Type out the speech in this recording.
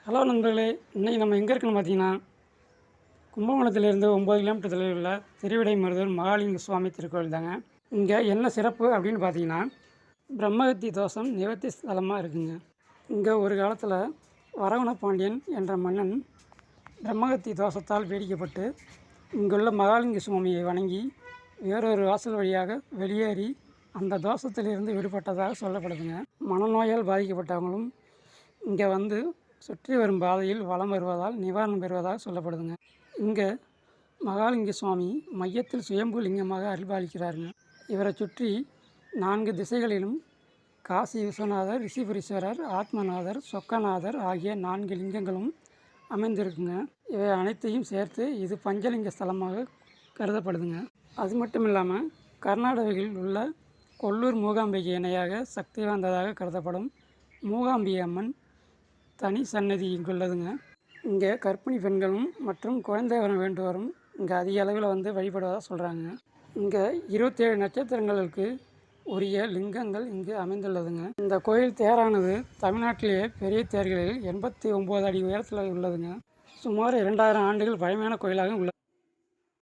Hello நண்பர்களே, இன்றைக்கி நம்ம எங்கே இருக்குன்னு பார்த்தீங்கன்னா, கும்பகோணத்திலேருந்து 9 கிலோமீட்டர் தொலைவில் உள்ள திருவிடைமருதூர் மகாலிங்க சுவாமி திருக்கோயில் தாங்க. இங்கே என்ன சிறப்பு அப்படின்னு பார்த்தீங்கன்னா, பிரம்மகத்தி தோஷம் நிவர்த்தி ஸ்தலமாக இருக்குங்க. இங்கே ஒரு காலத்தில் வரகுண பாண்டியன் என்ற மன்னன் பிரம்மகத்தி தோஷத்தால் பீடிக்கப்பட்டு இங்குள்ள மகாலிங்க சுவாமியை வணங்கி வேறொரு வாசல் வழியாக வெளியேறி அந்த தோஷத்திலிருந்து விடுபட்டதாக சொல்லப்படுதுங்க. மனநோயால் பாதிக்கப்பட்டவங்களும் இங்கே வந்து சுற்றி வரும் பாதையில் வலம் வருவதால் நிவாரணம் பெறுவதாக சொல்லப்படுதுங்க. இங்கே மகாலிங்க சுவாமி மையத்தில் சுயம்பு லிங்கமாக அருள்பாலிக்கிறாருங்க. இவரை சுற்றி 4 திசைகளிலும் காசி விஸ்வநாதர், ரிஷிபுரீஸ்வரர், ஆத்மநாதர், சொக்கநாதர் ஆகிய 4 லிங்கங்களும் அமைந்திருக்குங்க. இவை அனைத்தையும் சேர்த்து இது பஞ்சலிங்க ஸ்தலமாக கருதப்படுதுங்க. அது மட்டும் இல்லாமல் கர்நாடகாவில் உள்ள கொல்லூர் மூகாம்பிகை இணையாக சக்தி வாய்ந்ததாக கருதப்படும் மூகாம்பிகை அம்மன் தனி சன்னதி இங்குள்ளதுங்க. இங்கே கர்ப்பிணி பெண்களும் மற்றும் குழந்தை வரம் வேண்டுவரும் இங்கே அதிக அளவில் வந்து வழிபடுவதாக சொல்கிறாங்க. இங்கே 27 நட்சத்திரங்களுக்கு உரிய லிங்கங்கள் இங்கு அமைந்துள்ளதுங்க. இந்த கோயில் தேரானது தமிழ்நாட்டிலேயே பெரிய தேர்களில் 89 அடி உயரத்தில் உள்ளதுங்க. சுமார் 2000 ஆண்டுகள் பழமையான கோயிலாக உள்ளது.